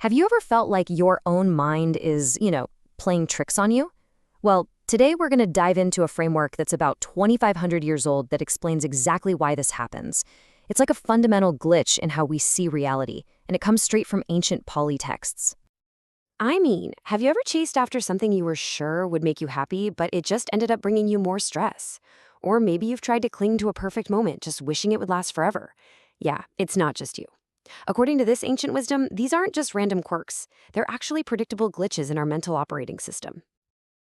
Have you ever felt like your own mind is, playing tricks on you? Well, today we're going to dive into a framework that's about 2,500 years old that explains exactly why this happens. It's like a fundamental glitch in how we see reality, and it comes straight from ancient Pali texts. I mean, have you ever chased after something you were sure would make you happy, but it just ended up bringing you more stress? Or maybe you've tried to cling to a perfect moment, just wishing it would last forever. Yeah, it's not just you. According to this ancient wisdom, these aren't just random quirks. They're actually predictable glitches in our mental operating system.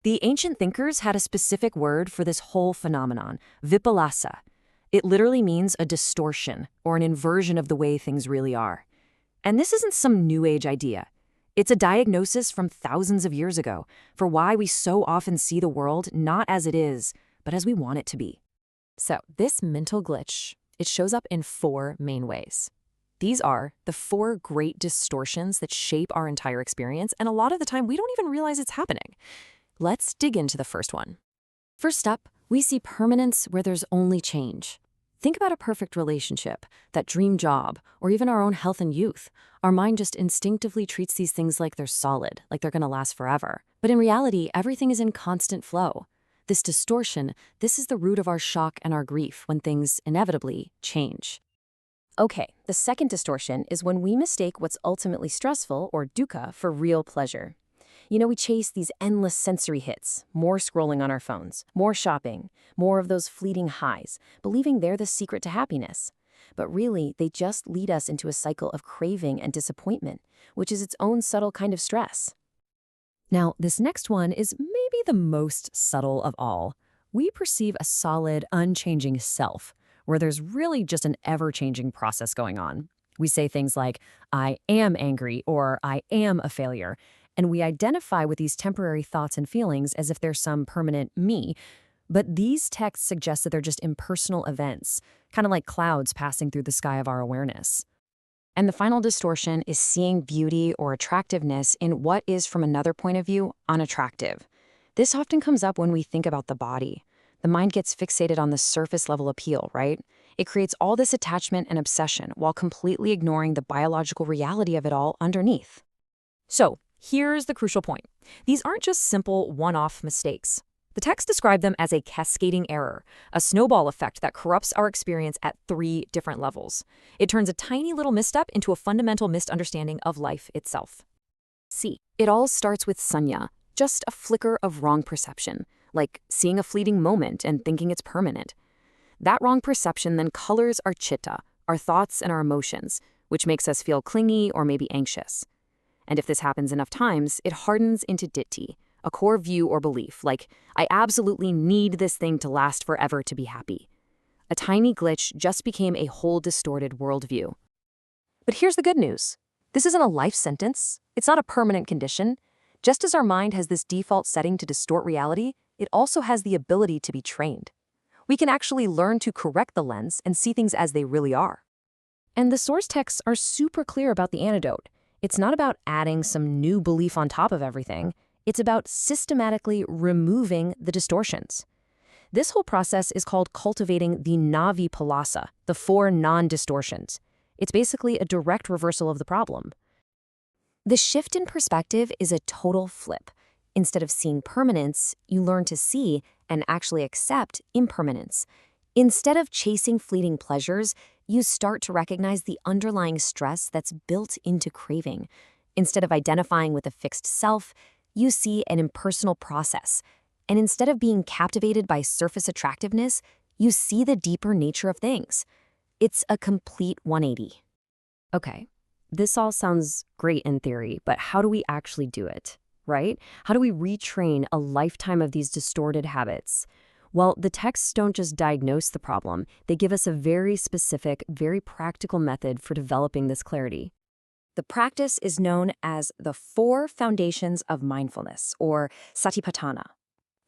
The ancient thinkers had a specific word for this whole phenomenon, Vipallāsa. It literally means a distortion or an inversion of the way things really are. And this isn't some new age idea. It's a diagnosis from thousands of years ago for why we so often see the world not as it is, but as we want it to be. So this mental glitch, it shows up in four main ways. These are the four great distortions that shape our entire experience, and a lot of the time we don't even realize it's happening. Let's dig into the first one. First up, we see permanence where there's only change. Think about a perfect relationship, that dream job, or even our own health and youth. Our mind just instinctively treats these things like they're solid, like they're going to last forever. But in reality, everything is in constant flow. This distortion, this is the root of our shock and our grief when things inevitably change. Okay, the second distortion is when we mistake what's ultimately stressful, or dukkha, for real pleasure. We chase these endless sensory hits, more scrolling on our phones, more shopping, more of those fleeting highs, believing they're the secret to happiness. But really, they just lead us into a cycle of craving and disappointment, which is its own subtle kind of stress. Now, this next one is maybe the most subtle of all. We perceive a solid, unchanging self, where there's really just an ever-changing process going on. We say things like, I am angry, or I am a failure, and we identify with these temporary thoughts and feelings as if they're some permanent me. But these texts suggest that they're just impersonal events, kind of like clouds passing through the sky of our awareness. And the final distortion is seeing beauty or attractiveness in what is, from another point of view, unattractive. This often comes up when we think about the body. The mind gets fixated on the surface level appeal, right? It creates all this attachment and obsession while completely ignoring the biological reality of it all underneath. So, here's the crucial point. These aren't just simple one-off mistakes. The text described them as a cascading error, a snowball effect that corrupts our experience at three different levels. It turns a tiny little misstep into a fundamental misunderstanding of life itself. See, it all starts with sañña, just a flicker of wrong perception, like seeing a fleeting moment and thinking it's permanent. That wrong perception then colors our citta, our thoughts and our emotions, which makes us feel clingy or maybe anxious. And if this happens enough times, it hardens into ditthi, a core view or belief, like, I absolutely need this thing to last forever to be happy. A tiny glitch just became a whole distorted worldview. But here's the good news. This isn't a life sentence. It's not a permanent condition. Just as our mind has this default setting to distort reality, it also has the ability to be trained. We can actually learn to correct the lens and see things as they really are. And the source texts are super clear about the antidote. It's not about adding some new belief on top of everything. It's about systematically removing the distortions. This whole process is called cultivating the Vipallāsa, the four non-distortions. It's basically a direct reversal of the problem. The shift in perspective is a total flip. Instead of seeing permanence, you learn to see and actually accept impermanence. Instead of chasing fleeting pleasures, you start to recognize the underlying stress that's built into craving. Instead of identifying with a fixed self, you see an impersonal process. And instead of being captivated by surface attractiveness, you see the deeper nature of things. It's a complete 180. Okay, this all sounds great in theory, but how do we actually do it, right? How do we retrain a lifetime of these distorted habits? Well, the texts don't just diagnose the problem. They give us a very specific, very practical method for developing this clarity. The practice is known as the 4 foundations of mindfulness, or satipatthana.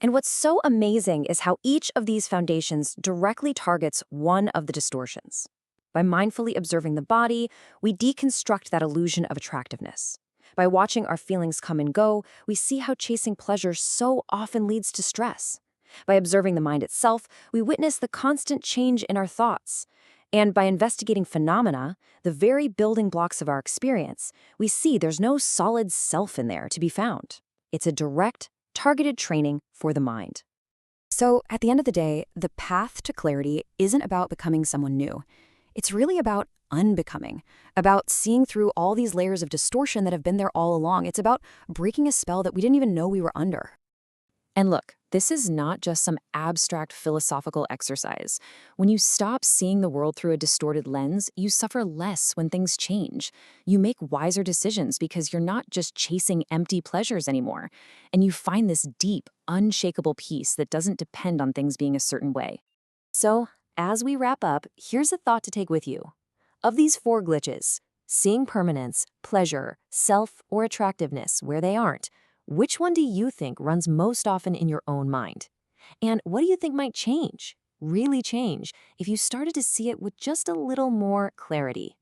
And what's so amazing is how each of these foundations directly targets one of the distortions. By mindfully observing the body, we deconstruct that illusion of attractiveness. By watching our feelings come and go, we see how chasing pleasure so often leads to stress. By observing the mind itself, we witness the constant change in our thoughts. And by investigating phenomena, the very building blocks of our experience, we see there's no solid self in there to be found. It's a direct, targeted training for the mind. So, at the end of the day, the path to clarity isn't about becoming someone new. It's really about unbecoming, about seeing through all these layers of distortion that have been there all along. It's about breaking a spell that we didn't even know we were under. And look, this is not just some abstract philosophical exercise. When you stop seeing the world through a distorted lens, you suffer less when things change. You make wiser decisions because you're not just chasing empty pleasures anymore. And you find this deep, unshakable peace that doesn't depend on things being a certain way. So, as we wrap up, here's a thought to take with you. Of these 4 glitches, seeing permanence, pleasure, self, or attractiveness where they aren't, which one do you think runs most often in your own mind? And what do you think might change, really change, if you started to see it with just a little more clarity?